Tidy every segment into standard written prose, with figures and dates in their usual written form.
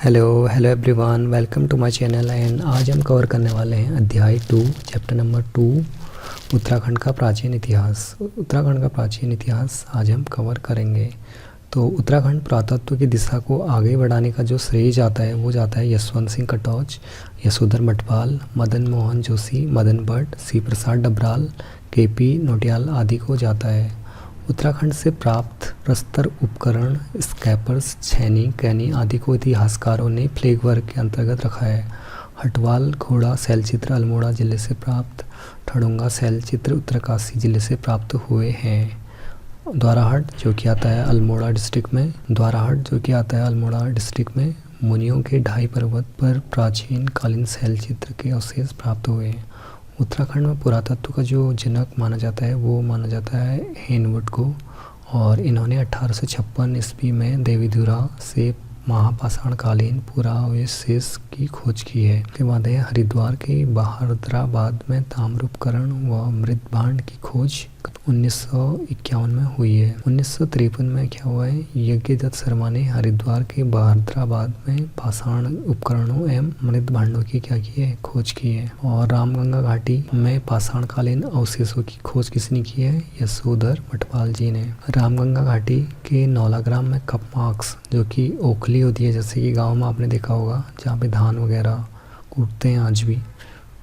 Hello everyone, welcome to my channel. And आज हम cover करने वाले हैं अध्याय 2 चैप्टर नंबर 2 उत्तराखंड का प्राचीन इतिहास। उत्तराखंड का प्राचीन इतिहास आज हम कवर करेंगे। तो उत्तराखंड पुरातत्व की दिशा को आगे बढ़ाने का जो श्रेय जाता है वो जाता है यशवंत सिंह कटोच, यशोधर मटवाल, मदन मोहन जोशी, मदन भट्ट, सी प्रसाद डबराल, केपी नौटियाल आदि को जाता है। उत्तराखंड से प्राप्त प्रस्तर उपकरण, स्कैपर्स, छैनी, कैनी आदि को इतिहासकारों ने फ्लैग वर्क के अंतर्गत रखा है। हटवाल घोड़ा शैलचित्र अल्मोड़ा जिले से प्राप्त, ठड़ोंगा शैलचित्र उत्तरकाशी जिले से प्राप्त हुए हैं। द्वाराहट जो कि आता है अल्मोड़ा डिस्ट्रिक्ट में मुनियों के ढाई पर्वत पर प्राचीन कालीन शैलचित्र के अवशेष प्राप्त हुए हैं। उत्तराखंड में पुरातत्व का जो जनक माना जाता है वो माना जाता है हेनवुड को, और इन्होंने 1856 ईस्वी में देवीधुरा से महापाषाणकालीन पुरावशेष की खोज की है। उसके बाद है हरिद्वार के बहादुराबाद में ताम्र उपकरण व मृत भांड की खोज 1951 में हुई है। 1953 में क्या हुआ है, यज्ञदत्त शर्मा ने हरिद्वार के बहादुराबाद में पाषाण उपकरणों एवं मृत भांडों की क्या की है, खोज की है। और रामगंगा घाटी में पाषाणकालीन अवशेषों की खोज किसने की है, यशोधर मटवाल जी ने। रामगंगा घाटी के नौलाग्राम में कप मार्क्स जो कि ओखली होती है, जैसे कि गाँव में आपने देखा होगा जहाँ पे धान वगैरह कूटते हैं आज भी,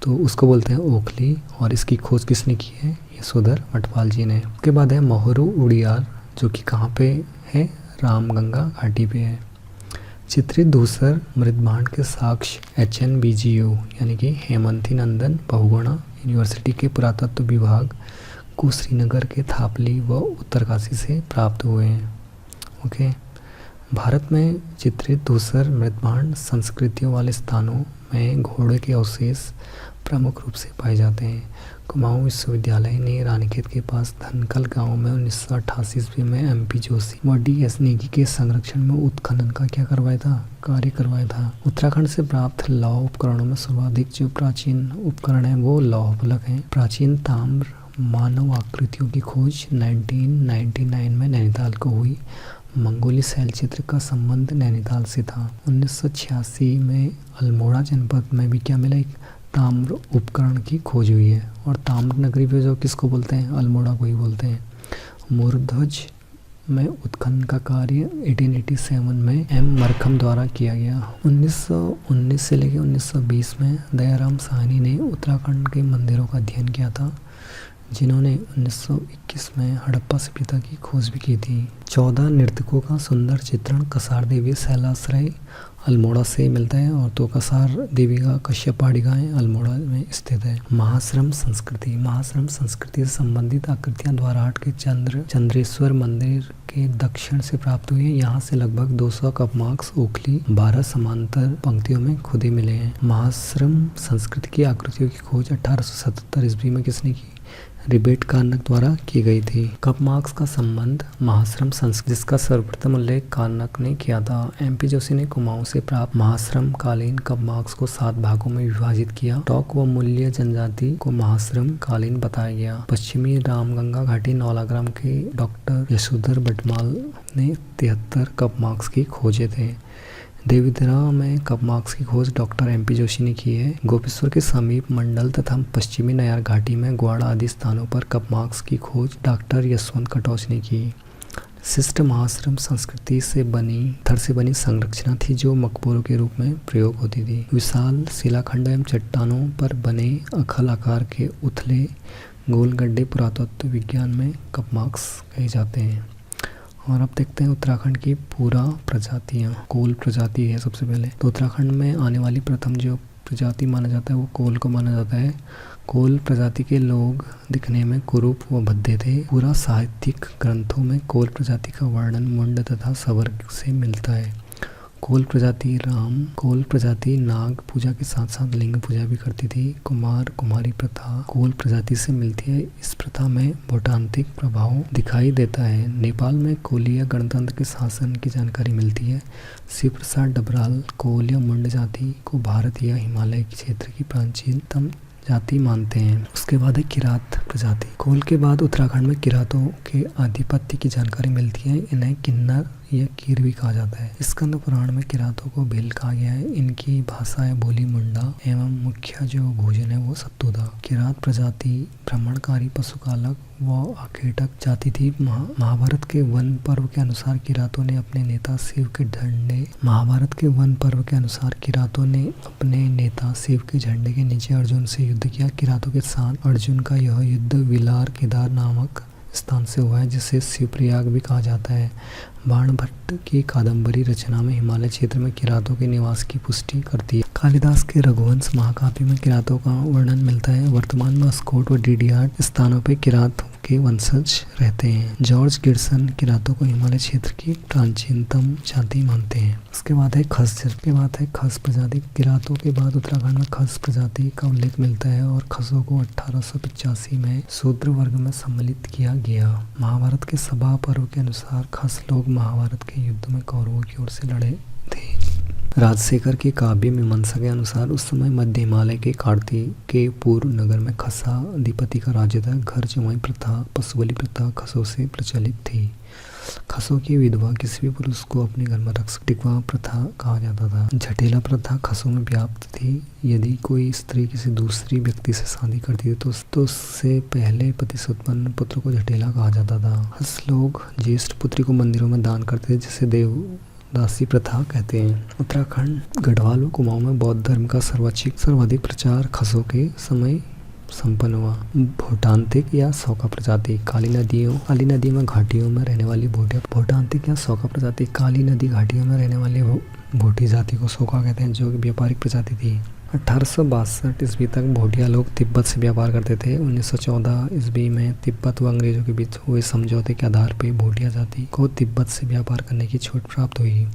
तो उसको बोलते हैं ओखली, और इसकी खोज किसने की है, यशोधर मटवाल जी ने। उसके बाद है मोहरू उड़ियार जो कि कहाँ पे है, रामगंगा घाटी पे है। चित्रित धूसर मृतभांड के साक्ष्य HNBGU यानी कि हेमंती नंदन बहुगुणा यूनिवर्सिटी के पुरातत्व विभाग को श्रीनगर के थापली व उत्तरकाशी से प्राप्त हुए हैं। ओके, भारत में चित्रित धूसर मृतभांड संस्कृतियों वाले स्थानों में घोड़े के अवशेष प्रमुख रूप से पाए जाते हैं। कुमाऊं विश्वविद्यालय ने रानीखेत के पास धनकल गांव में 1988 ईस्वी में MP जोशी व DS नेगी के संरक्षण में उत्खनन का कार्य करवाया था। उत्तराखंड से प्राप्त लौह उपकरणों में सर्वाधिक जो प्राचीन उपकरण है वो लौह फलक है। प्राचीन ताम्र मानव आकृतियों की खोज 1999 में नैनीताल को हुई। मंगोली शैलचित्र का संबंध नैनीताल से था। 1986 में अल्मोड़ा जनपद में भी क्या मिला, एक ताम्र उपकरण की खोज हुई है। और ताम्र नगरी पे जो किसको बोलते हैं, अल्मोड़ा को ही बोलते हैं। मोरध्वज में उत्खनन का कार्य 1887 में M मरखम द्वारा किया गया। 1919 से लेकर 1920 में दयाराम साहनी ने उत्तराखंड के मंदिरों का अध्ययन किया था, जिन्होंने 1921 में हड़प्पा सभ्यता की खोज भी की थी। 14 नर्तकों का सुंदर चित्रण कसार देवी शैलाश्रय अल्मोड़ा से मिलता है, और तो कसार देवी का कश्यप पहाड़ी गाय अल्मोड़ा में स्थित है। महाश्रम संस्कृति से संबंधित आकृतियां द्वाराहाट के चंद्रेश्वर मंदिर के दक्षिण से प्राप्त हुई है। यहाँ से लगभग 200 कप मार्क्स ओखली 12 समांतर पंक्तियों में खुदे मिले हैं। महाश्रम संस्कृति की आकृतियों की खोज 1877 ईस्वी में किसने की, रिबेट कार्नक द्वारा की गई थी। कप मार्क्स का संबंध महाश्रम संस्कृति जिसका सर्वप्रथम उल्लेख कार्नक ने किया था। MP जोशी ने कुमाऊं से प्राप्त महाश्रम कालीन कप मार्क्स को 7 भागों में विभाजित किया। टॉक व मूल्य जनजाति को महाश्रम कालीन बताया गया। पश्चिमी रामगंगा घाटी नौलाग्राम के डॉक्टर यशोधर मटवाल ने 73 कप मार्क्स की खोजे थे। देवीधुरा में कप मार्क्स की खोज डॉक्टर MP जोशी ने की है। गोपेश्वर के समीप मंडल तथा पश्चिमी नयार घाटी में ग्वाड़ा आदि स्थानों पर कप मार्क्स की खोज डॉक्टर यशवंत कटोच ने की। शिष्ट महाश्रम संस्कृति से बनी संरचना थी जो मकबरों के रूप में प्रयोग होती थी। विशाल शिलाखंड एवं चट्टानों पर बने अखल आकार के उथले गोल गड्ढे पुरातत्व विज्ञान में कप मार्क्स कहे जाते हैं। और अब देखते हैं उत्तराखंड की पूरा प्रजातियाँ। कोल प्रजाति है सबसे पहले। तो उत्तराखंड में आने वाली प्रथम जो प्रजाति माना जाता है वो कोल को माना जाता है। कोल प्रजाति के लोग दिखने में कुरूप व भद्दे थे। पूरा साहित्यिक ग्रंथों में कोल प्रजाति का वर्णन मुंड तथा सवर्ग से मिलता है। कोल प्रजाति नाग पूजा के साथ साथ लिंग पूजा भी करती थी। कुमार कुमारी प्रथा कोल प्रजाति से मिलती है। इस प्रथा में भूटांतिक प्रभाव दिखाई देता है। नेपाल में कोलीय गणतंत्र के शासन की जानकारी मिलती है। शिव प्रसाद डबराल कोल या मुंड जाति को भारत या हिमालय के क्षेत्र की प्राचीनतम जाति मानते हैं। उसके बाद है किरात प्रजाति। कोल के बाद उत्तराखंड में किरातों के आधिपत्य की जानकारी मिलती है। इन्हें किन्नर या कीर भी कहा जाता है। स्कंद पुराण में किरातों को भील कहा गया है। इनकी भाषा है बोली मुंडा एवं मुख्य जो भोजन है वो सत्तू था। किरात प्रजाति भ्रमणकारी पशुपालक व आखेटक जाति थी। महाभारत के वन पर्व के अनुसार किरातों ने अपने नेता शिव के झंडे के नीचे अर्जुन से युद्ध किया। किरातों के साथ अर्जुन का यह युद्ध विलार केदार नामक स्थान से हुआ है, जिसे शिवप्रयाग भी कहा जाता है। बाणभट्ट की कादंबरी रचना में हिमालय क्षेत्र में किरातों के निवास की पुष्टि करती है। कालिदास के रघुवंश महाकाव्य में किरातों का वर्णन मिलता है। वर्तमान में अस्कोट व डीडीआर स्थानों पर किरातों के वंशज रहते हैं। जॉर्ज गिब्सन किरातों को हिमालय क्षेत्र की प्राचीनतम जाति मानते हैं। उसके बाद है खस प्रजाति। किरातों के बाद उत्तराखंड में खस प्रजाति का उल्लेख मिलता है और खसों को 1885 में शूद्र वर्ग में सम्मिलित किया गया। महाभारत के सभा पर्व के अनुसार खस लोग महाभारत के युद्ध में कौरवों की ओर से लड़े थे। राजशेखर के काव्य मीमांसा के अनुसार उस समय मध्य हिमालय के कार्तिकेयपुर नगर में खसा अधिपति का राज्य था। घर जमाई प्रथा, पशुबलि प्रथा खसों से प्रचलित थी। खसों की विधवा किसी भी पुरुष को अपने घर में रख सकती। टिकवा प्रथा कहा जाता था। झटेला प्रथा खसों में व्याप्त थी। यदि कोई स्त्री किसी दूसरी व्यक्ति से शादी करती थी तो उससे पहले पति से उत्पन्न पुत्र को झटेला कहा जाता था। खस लोग ज्येष्ठ पुत्री को मंदिरों में दान करते थे, जिसे देवदासी प्रथा कहते हैं। उत्तराखंड गढ़वाल व कुमाऊं में बौद्ध धर्म का सर्वाधिक प्रचार खसों के समय संपन्न हुआ। भोटांतिक या सौका प्रजाति। काली नदी में घाटियों में रहने वाली भोटांतिक या सौका प्रजाति। काली नदी घाटियों में रहने वाली भोटी जाति को सौका कहते हैं, जो कि व्यापारिक प्रजाति थी। 1862 ईस्वी तक भोटिया लोग तिब्बत से व्यापार करते थे। 1914 ईस्वी में तिब्बत व अंग्रेजों के बीच हुए समझौते के आधार पर भोटिया जाति को तिब्बत से व्यापार करने की छूट प्राप्त हुई।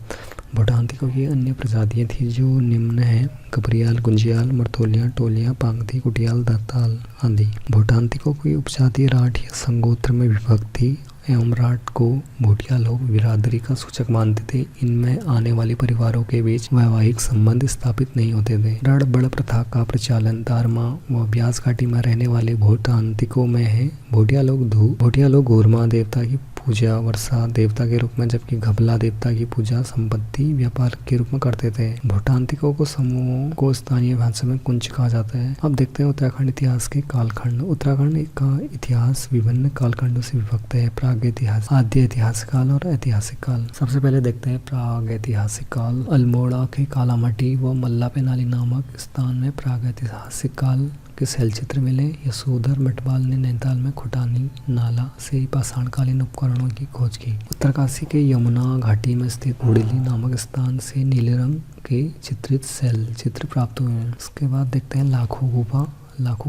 भोटांतिकों की अन्य प्रजातियां थी जो निम्न है: गबरियाल, गुंजियाल, मर्तोलिया, टोलिया, पांगती, कुटियाल, दत्ताल आदि। भोटांतिकों की उपजाति राठ या संगोत्र में विभक्त थी एवं राठ को भोटिया लोग बिरादरी का सूचक मानते थे। इनमें आने वाले परिवारों के बीच वैवाहिक संबंध स्थापित नहीं होते थे। रण बड़ प्रथा का प्रचलन दारमा व ब्यास घाटी में रहने वाले भोटांतिकों में है। भोटिया लोग घूरमा देवता की पूजा वर्षा देवता के रूप में, जबकि घबला देवता की पूजा संपत्ति व्यापार के रूप में करते थे। भोटांतिकों को समूहों को स्थानीय भाषा में कुंज कहा जाता है। अब देखते हैं उत्तराखंड इतिहास के कालखंड। उत्तराखंड का इतिहास विभिन्न कालखंडों से विभक्त है: प्रागैतिहासिक, आद्य ऐतिहासिक काल और ऐतिहासिक काल। सबसे पहले देखते हैं प्रागैतिहासिक काल। अल्मोड़ा के कालामटी व मल्लापेनाली नामक स्थान में प्रागैतिहासिक काल के शैलचित्र मिले। यशोधर मटवाल ने नैनीताल में खुटानी नाला से पाषाणकालीन उपकरणों की खोज की। उत्तरकाशी के यमुना घाटी में स्थित हुडली नामक स्थान से नीले रंग के चित्रित शैलचित्र प्राप्त हुए हैं। उसके बाद देखते हैं लाखों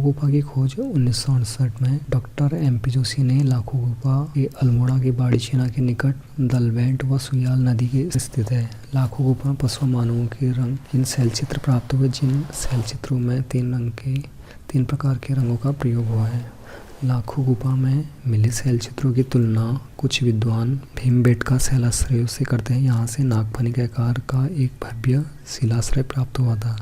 गुफा की खोज 1968 में डॉक्टर MP जोशी ने लाखों गुफा के अल्मोड़ा की बाड़ी चीना के निकट दलवेंट व सुयाल नदी के स्थित है। लाखों गुफा में पशु मानवों के रंगीन शैलचित्र प्राप्त हुए, जिन शैलचित्रों में 3 प्रकार के रंगों का प्रयोग हुआ है। लाखों गुफा में मिले शैलचित्रों की तुलना कुछ विद्वान भीमबेटका शैलाश्रयों से करते हैं। यहाँ से नागफनी के आकार का एक भव्य शिलाश्रय प्राप्त हुआ था।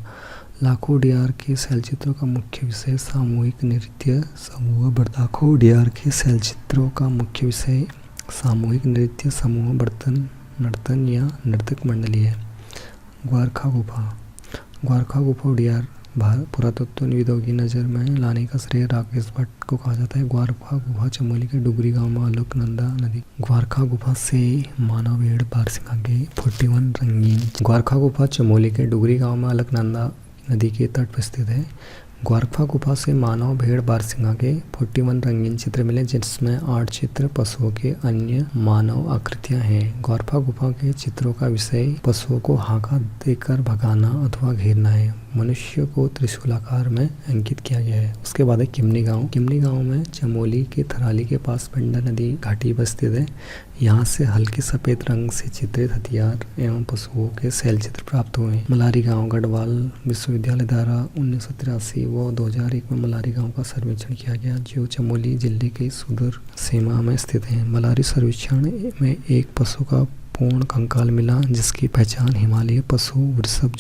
लाखों डियार के शैलचित्रों का मुख्य विषय सामूहिक नृत्य समूह नर्तन या नर्तक मंडली है। ग्वारखा गुफा उडियार पुरातत्वविदों की नज़र में लाने का श्रेय राकेश भट्ट को कहा जाता है। ग्वारखा गुफा चमोली के डुगरी गांव में अलकनंदा नदी। ग्वारखा गुफा से मानव भेड़ बारसिंगा के 41 रंगीन। ग्वारखा गुफा चमोली के डुगरी गांव में अलकनंदा नदी के तट पर स्थित है। ग्वारखा गुफा से मानव भेड़ बारसिंगा के 41 रंगीन चित्र मिले, जिसमें 8 चित्र पशुओं के अन्य मानव आकृतियां हैं। ग्वारखा गुफा के चित्रों का विषय पशुओं को हाका देकर भगाना अथवा घेरना है। मनुष्य को त्रिशूलाकार में अंकित किया गया है। उसके बाद है किमनी गांव में चमोली के थराली के पास पिंडा नदी घाटी पर स्थित है। यहाँ से हल्के सफेद रंग से चित्रित हथियार एवं पशुओं के शैलचित्र प्राप्त हुए। मलारी गांव गढ़वाल विश्वविद्यालय द्वारा 1983 व 2001 में मलारी गांव का सर्वेक्षण किया गया, जो चमोली जिले के सुदूर सीमा में स्थित है। मलारी सर्वेक्षण में एक पशु का पूर्ण कंकाल मिला, जिसकी पहचान हिमालयी पशु वृषभ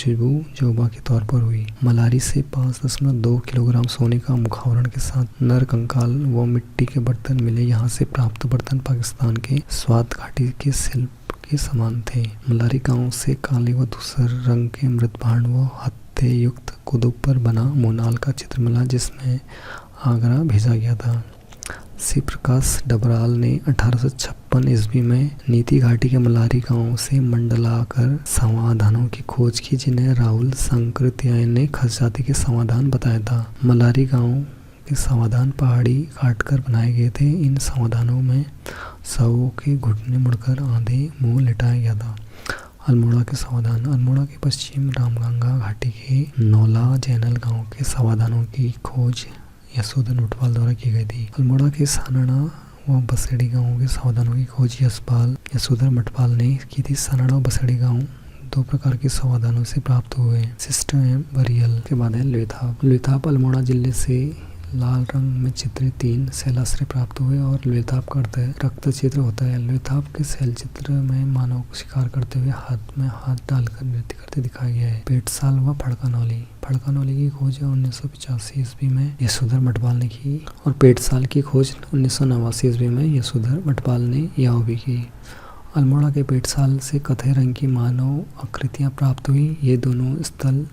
जोबा के तौर पर हुई। मलारी से 5.2 किलोग्राम सोने का मुखावरण के साथ नर कंकाल व मिट्टी के बर्तन मिले। यहाँ से प्राप्त बर्तन पाकिस्तान के स्वात घाटी के शिल्प के समान थे। मल्हारी गांव से काले व धूसर रंग के मृत भांड व हत्थे युक्त कुदुब पर बना मोनाल का चित्र मिला, जिसमें आगरा भेजा गया था। श्री प्रकाश डबराल ने 1856 ईस्वी में नीति घाटी के मल्हारी गांव से मंडलाकर समाधानों की खोज की, जिन्हें राहुल सांकृत्यायन ने खस जाति के समाधान बताया था। मल्हारी गांव के समाधान पहाड़ी काटकर बनाए गए थे। इन समाधानों में शवों के घुटने मुड़कर आधे मुंह लिटाया गया था। अल्मोड़ा के समाधान। अल्मोड़ा के पश्चिम रामगंगा घाटी के नौला जैनल गांव के समाधानों की खोज यशोधर मटवाल द्वारा की गई थी। अल्मोड़ा के सानड़ा व बसेड़ी गांवों के समाधानों की खोज यशोधर मटवाल ने की थी। सानड़ा और बसेड़ी गांव दो प्रकार के समाधानों से प्राप्त हुए। सिस्टम एवं बरियल के बाद है लुथाप। लुथाप अल्मोड़ा जिले से लाल रंग में चित्रित 3 शैलाश्रय प्राप्त हुए और लुथाप का अर्थ रक्त चित्र होता है। लुथाप के शैल चित्र में मानव को शिकार करते हुए हाथ में हाथ डालकर नृत्य करते दिखाया गया है। पेटसाल व फड़कानौली। फड़कानौली की खोज 1985 ईस्वी में यशोधर मटवाल ने की और पेटसाल की खोज 1989 ईस्वी में यशोधर मटवाल ने यह भी की। अल्मोड़ा के पेटसाल से कत्थे रंग की मानव आकृतियां प्राप्त हुई। ये दोनों स्थल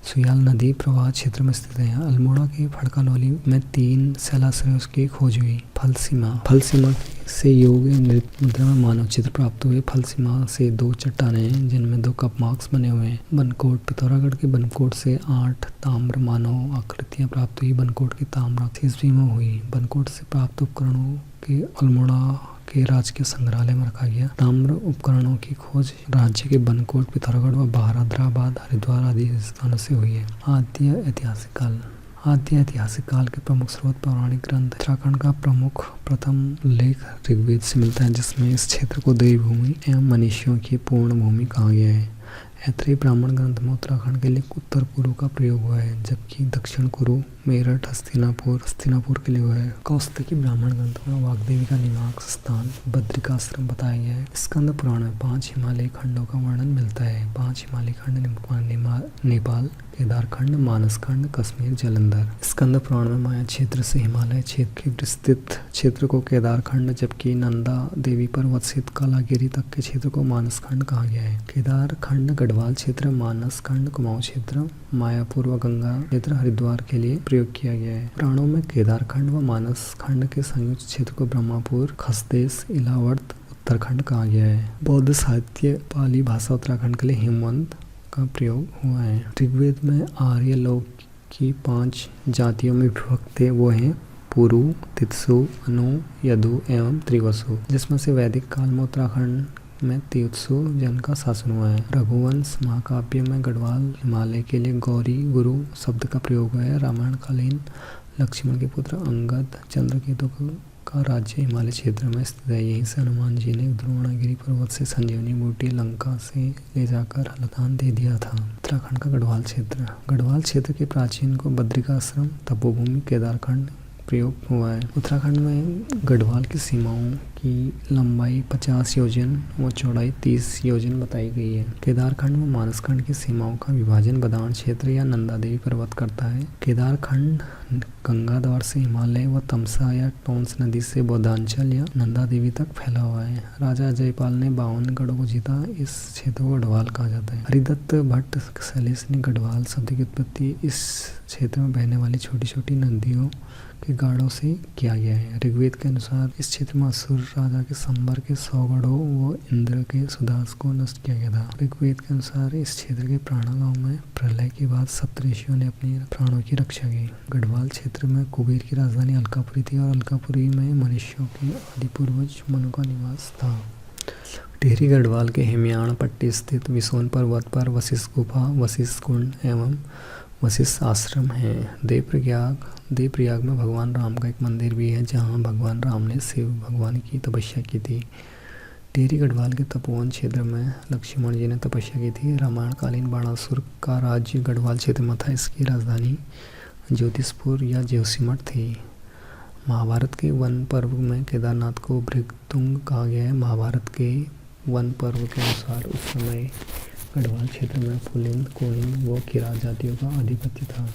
सुयाल नदी प्रवाह क्षेत्र में स्थित हैं। अल्मोड़ा के फड़कानौली में 3 शैलाश्रयों की खोज हुई। फलसीमा। फलसीमा से योग नृत्य मुद्रा में मानव चित्र प्राप्त हुए। फलसीमा से 2 चट्टानें हैं, जिनमें 2 कप मार्क्स बने हुए हैं। बनकोट। पिथौरागढ़ के बनकोट से 8 ताम्र मानव आकृतियां प्राप्त हुई। बनकोट की ताम्र ईस्वी में हुई। बनकोट से प्राप्त उपकरणों के अल्मोड़ा के राजकीय संग्रहालय में रखा गया। ताम्र उपकरणों की खोज राज्य के बनकोट, पिथौरागढ़ व बहादुराबाद, हरिद्वार आदि स्थानों से हुई है। आद्य ऐतिहासिक काल। आद्य ऐतिहासिक काल के प्रमुख स्रोत पौराणिक ग्रंथ। उत्तराखंड का प्रमुख प्रथम लेख ऋग्वेद से मिलता है, जिसमें इस क्षेत्र को देवी भूमि एवं मनीषियों की पूर्ण भूमि कहा गया है। ऐत्रेय ब्राह्मण ग्रंथ में उत्तराखंड के लिए उत्तर कुरु का प्रयोग हुआ है, जबकि दक्षिण कुरु मेरठ हस्तिनापुर के लिए हुआ है। कौस्तुकी ब्राह्मण ग्रंथ में वाग्देवी का निवास स्थान बद्रिकाश्रम बताया गया है। स्कंद पुराण में 5 हिमालय खंडों का वर्णन मिलता है। 5 हिमालय खंड नेपाल, केदारखंड, मानसखंड, कश्मीर, जालंधर। स्कंद पुराण में माया क्षेत्र से हिमालय क्षेत्र के विस्तृत क्षेत्र को केदारखंड, जबकि नंदा देवी पर्वत से कालागिरी तक के क्षेत्र को मानसखंड कहा गया है। केदारखंड गढ़वाल क्षेत्र, मानसखंड कुमाऊं क्षेत्र, मायापुर व गंगा क्षेत्र हरिद्वार के लिए प्रयोग किया गया है। पुराणों में केदारखंड व मानसखंड के संयुक्त क्षेत्र को ब्रह्मपुर, खसदेश, इलावर्त, उत्तराखंड कहा गया है। बौद्ध साहित्य पाली भाषा उत्तराखंड के लिए हेमवंत का प्रयोग हुआ है। ऋग्वेद में आर्य लोक की 5 जातियों में विभक्त थे। वो हैं पुरु, तित्सु, अनु, यदु एवं त्रिवसु, जिसमें से वैदिक काल में उत्तराखंड में तित्सु जन का शासन हुआ है। रघुवंश महाकाव्य में गढ़वाल हिमालय के लिए गौरी गुरु शब्द का प्रयोग हुआ है। रामायण कालीन लक्ष्मण के पुत्र अंगद चंद्रकेतु का राज्य हिमालय क्षेत्र में स्थित है। यहीं से हनुमान जी ने द्रोणागिरी पर्वत से संजीवनी बूटी लंका से ले जाकर हलदान दे दिया था। उत्तराखंड का गढ़वाल क्षेत्र। गढ़वाल क्षेत्र के प्राचीन को बद्रिकाश्रम, तपोभूमि, केदारखंड प्रयोग हुआ है। उत्तराखंड में गढ़वाल की सीमाओं की लंबाई 50 योजन व चौड़ाई 30 योजन बताई गई है। केदारखंड व मानसखंड की सीमाओं का विभाजन बदान क्षेत्र या नंदा देवी पर्वत करता है। केदारखंड गंगा द्वार से हिमालय व तमसा या टोंस नदी से बौद्धांचल या नंदा देवी तक फैला हुआ है। राजा जयपाल ने 52 गढ़ों को जीता। इस क्षेत्र को गढ़वाल कहा जाता है। हरिदत्त भट्ट सैलेश ने गढ़वाल शब्द की उत्पत्ति इस क्षेत्र में बहने वाली छोटी छोटी नदियों के गाढ़ों से किया गया है। ऋग्वेद के अनुसार इस क्षेत्र में असुर राजा के संबर के 100 गढ़ों व इंद्र के सुदास को नष्ट किया गया था। ऋग्वेद के अनुसार इस क्षेत्र के प्राणा गांव में प्रलय के बाद सप्तऋषियों ने अपनी प्राणों की रक्षा की। गढ़वाल क्षेत्र में कुबेर की राजधानी अलकापुरी थी और अलकापुरी में मनुष्यों के आदि पूर्वज मनु का निवास था। टिहरी गढ़वाल के हेमियाण पट्टी स्थित विसोन पर्वत पर वशिष्ठ गुफा, वशिष्ठ कुंड एवं वशिष्ठ आश्रम है। देवप्रयाग में भगवान राम का एक मंदिर भी है, जहां भगवान राम ने शिव भगवान की तपस्या की थी। टिहरी गढ़वाल के तपोवन क्षेत्र में लक्ष्मण जी ने तपस्या की थी। रामायणकालीन बाणासुर का राज्य गढ़वाल क्षेत्र में था। इसकी राजधानी ज्योतिषपुर या जोशीमठ थी। महाभारत के वन पर्व में केदारनाथ को भृगतुंग कहा गया है। महाभारत के वन पर्व के अनुसार उस समय गढ़वाल क्षेत्र में पुलिंद, कोलिंद व किरात जातियों का आधिपत्य था।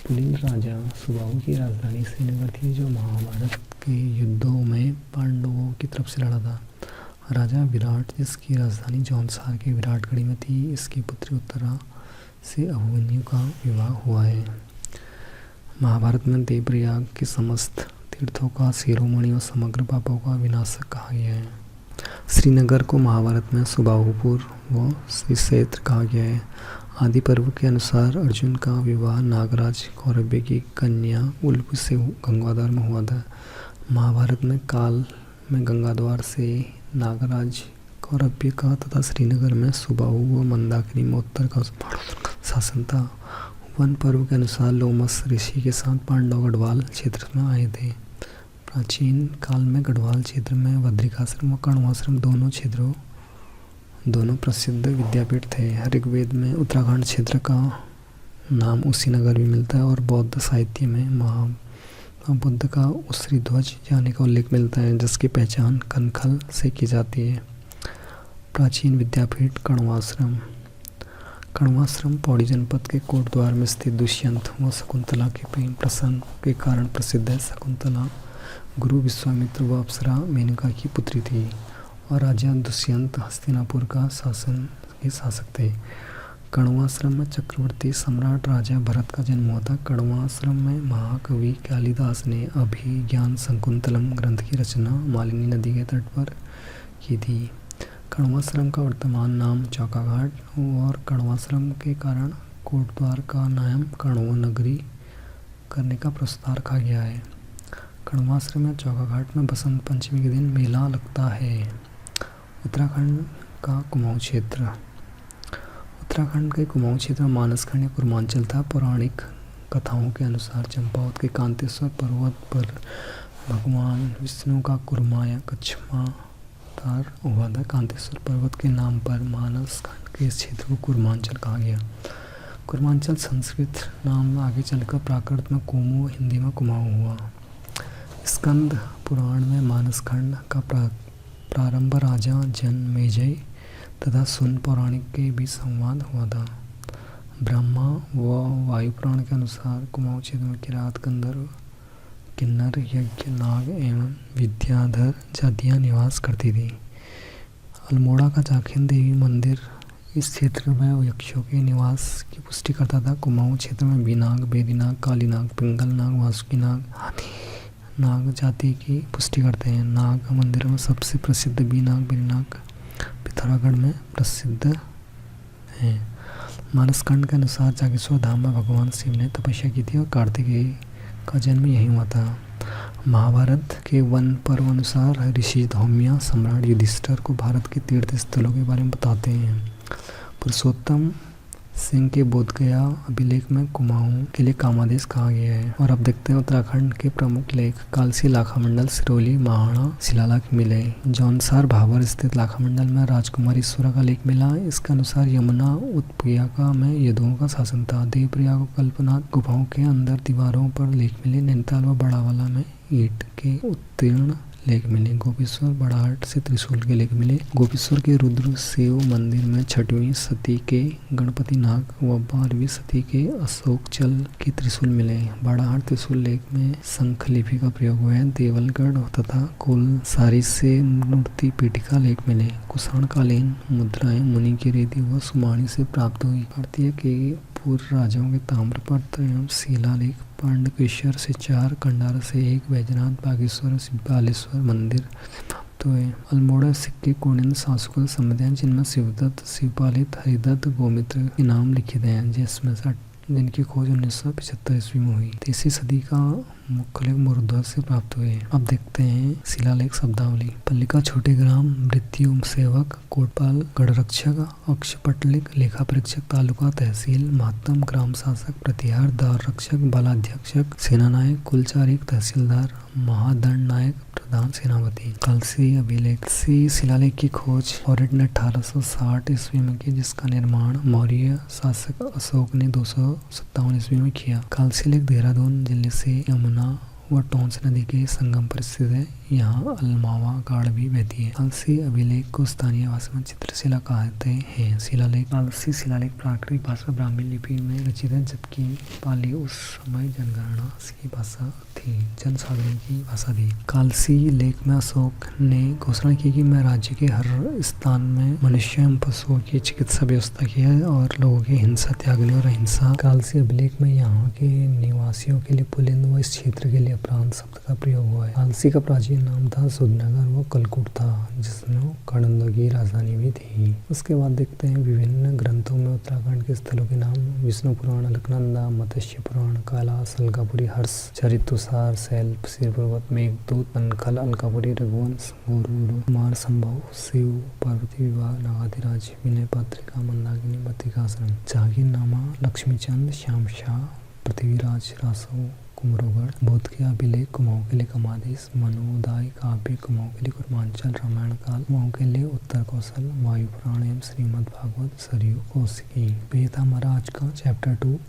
पुलिंद राजा सुबाहु की राजधानी श्रीनगर थी, जो महाभारत के युद्धों में पांडवों की तरफ से लड़ा था। राजा विराट, जिसकी राजधानी जौनसार के विराटगढ़ी में थी, इसकी पुत्री उत्तरा से अभिमन्यु का विवाह हुआ है। महाभारत में देवप्रयाग के समस्त तीर्थों का शिरोमणि और समग्र पापों का विनाशक कहा गया है। श्रीनगर को महाभारत में सुबाहुपुर व श्रीक्षेत्र कहा गया है। आदि पर्व के अनुसार अर्जुन का विवाह नागराज कौरव्य की कन्या उल्फ से गंगाद्वार में हुआ था। महाभारत में काल में गंगाद्वार से नागराज कौरव्य का तथा श्रीनगर में सुबाहु व मंदाकिनी में उत्तर का शासन था। वन पर्व के अनुसार लोमस ऋषि के साथ पांडव गढ़वाल क्षेत्र में आए थे। प्राचीन काल में गढ़वाल क्षेत्र में बद्रिकाश्रम व कण्वाश्रम दोनों प्रसिद्ध विद्यापीठ थे। ऋग्वेद में उत्तराखंड क्षेत्र का नाम उसी नगर में मिलता है और बौद्ध साहित्य में महाबुद्ध का उसरी ध्वज जाने का उल्लेख मिलता है, जिसकी पहचान कनखल से की जाती है। प्राचीन विद्यापीठ कण्वाश्रम पौड़ी जनपद के कोटद्वार में स्थित दुष्यंत व शकुंतला के प्रेम प्रसंग के कारण प्रसिद्ध है। शकुंतला गुरु विश्वामित्र व अप्सरा मेनका की पुत्री थी और राजा दुष्यंत हस्तिनापुर का शासक थे। कण्वाश्रम में चक्रवर्ती सम्राट राजा भरत का जन्म हुआ था। कण्वाश्रम में महाकवि कालिदास ने अभिज्ञान शकुंतलम ग्रंथ की रचना मालिनी नदी के तट पर की थी। कण्वाश्रम का वर्तमान नाम चौकाघाट और कण्वाश्रम के कारण कोटद्वार का नाम कण्व नगरी करने का प्रस्ताव रखा गया है। कण्वाश्रम या चौकाघाट में बसंत पंचमी के दिन मेला लगता है। उत्तराखंड का कुमाऊं क्षेत्र। उत्तराखंड के कुमाऊं क्षेत्र में मानसखंड या कुर्मांचल था। पौराणिक कथाओं के अनुसार चंपावत के कांतेश्वर पर्वत पर भगवान विष्णु का कुर्मा या कछमातार हुआ था। कांतेश्वर पर्वत के नाम पर मानसखंड के इस क्षेत्र को कुर्मांचल कहा गया। कुर्मांचल संस्कृत नाम आगे चलकर प्राकृत में कुमु, हिंदी में कुमाऊं हुआ। स्कंद पुराण में मानसखंड का प्रारंभ राजा जनमेजय तथा सुन पौराणिक के बीच संवाद हुआ था। ब्रह्मा व वायु पुराण के अनुसार कुमाऊं क्षेत्र में किरात, गंधर्व, किन्नर, यज्ञ, नाग एवं विद्याधर जातियां निवास करती थी। अल्मोड़ा का जाखिन देवी मंदिर इस क्षेत्र में यक्षों के निवास की पुष्टि करता था। कुमाऊं क्षेत्र में बीनाग, बेदीनाग, कालीनाग, पिंगल नाग, वासुकी नाग आदि नाग जाति की पुष्टि करते हैं। नाग मंदिर में सबसे प्रसिद्ध बीनाग, बेदीनाग पिथौरागढ़ में प्रसिद्ध हैं। मानसखंड के अनुसार जागेश्वर धाम में भगवान शिव ने तपस्या की थी और कार्तिकेय का जन्म यहीं हुआ था। महाभारत के वन पर्व अनुसार ऋषि धौम्य सम्राट युधिष्ठिर को भारत के तीर्थ स्थलों के बारे में बताते हैं। पुरुषोत्तम सिंह के बोधगया अभिलेख में कुमाऊं के लिए कामादेश कहा गया है। और अब देखते हैं उत्तराखंड के प्रमुख लेख। कालसी लाखामंडल, सिरोली, महाणा शिलालेख मिले। जौनसार भावर स्थित लाखामंडल में राजकुमारीश्वरा का लेख मिला। इसके अनुसार यमुना उत्पयाका में यदुओं का शासन था। देवप्रयाग और कल्पनाथ गुफाओं के अंदर दीवारों पर लेख मिले। नैनीताल व बड़ावाला में ईंट के उत्तीर्ण लेख मिले। गोपेश्वर बड़ाहट से त्रिशूल के लेख मिले। गोपेश्वर के रुद्र शिव मंदिर में 6वीं सदी के गणपति नाग व 12वीं सदी के अशोक चल के त्रिशूल मिले। बड़ाहट त्रिशूल लेख में शंख लिपि का प्रयोग हुआ है। देवलगढ़ तथा कोलसारी से मूर्ति पीठिका लेख मिले। कुषाणकालीन मुद्राएं मुनि की रेती व सुमाणी से प्राप्त हुई। भारतीय के पूर्व राजाओं के ताम्रपत्र एवं शिलालेख पांडकेश्वर से 4, कंडारा से 1, बैजनाथ, बागेश्वर, बालेश्वर मंदिर प्राप्त हुए। अल्मोड़ा सिक्के कोणिन सांस्कृतिक संबंध हैं, जिनमें शिवदत्त, शिवपालित, हरिदत्त, गोमित्र के नाम लिखित हैं, जिनकी खोज 1975 ईस्वी में हुई। 3वीं सदी का मुख्यलेख मुरुध्वज से प्राप्त हुए। अब देखते हैं शिलालेख शब्दावली। पल्लिका, छोटे ग्राम, मृत्यु सेवक, कोटपाल, गढ़रक्षक, अक्षपटलिक, लेखा परीक्षक, तालुका, तहसील, महत्तम, ग्राम शासक, प्रतिहार, द्वार रक्षक, बलाध्यक्षक, सेनानायक, कुलचारिक, तहसीलदार, महादंड नायक, प्रधान सेनापति। कालसी अभिलेख। शिलालेख की खोज ऑरेट ने 1860 ईस्वी में की, जिसका निर्माण मौर्य शासक अशोक ने 257 ईस्वी में किया। कालसी लेख देहरादून जिले से यमुना व टोंस नदी के संगम पर स्थित है। यहाँ अलमावा गाड़ भी बहती है। कालसी अभिलेख को स्थानीय भाषा में चित्रशिला कहते हैं। शिलालेख कालसी शिलालेख प्राकृतिक भाषा ब्राह्मी लिपि में रचित है, जबकि पाली उस समय जनगणना की भाषा थी, जनसाधारण की भाषा थी। कालसी लेख में अशोक ने घोषणा की कि मैं राज्य के हर स्थान में मनुष्य एवं पशुओं की चिकित्सा व्यवस्था की है और लोगों की हिंसा त्यागने और अहिंसा। कालसी अभिलेख में यहाँ के निवासियों के लिए पुलिंद व इस क्षेत्र के लिए प्रांत शब्द का प्रयोग हुआ है। कालसी का प्राचीन नाम था सुधनगर व कलकुट था, जिसमें कड़ंद की राजधानी भी थी। उसके बाद देखते हैं विभिन्न ग्रंथों में उत्तराखंड के स्थलों के नाम। विष्णु पुराण, अलकनंदा, मत्स्य पुराण, कैलाश, अलकापुरी, हर्ष, चरितुषार, शैल, सिर पर्वत, मेघदूत, पनखल, अलकापुरी, रघुवंश, गुरु, कुमार संभव, शिव पार्वती विवाह, नागाधिराज, विनय पत्रिका, मंदाकिनी, बद्रिकाश्रम, जागीरनामा, लक्ष्मीचंद, श्यामशाह, पृथ्वीराज, रासव, कुमरोगढ़, बोध के अभिलेख, कुमाऊं के लिए कमादेश, मनोदाय काव्य, कुमाऊं के लिए कुर्मांचल, रामायण काल, कुमाऊं के लिए उत्तर कौशल, वायु पुराण एवं श्रीमद् भागवत, सरयू, कौशिकी। ये था हमारा आज का चैप्टर 2।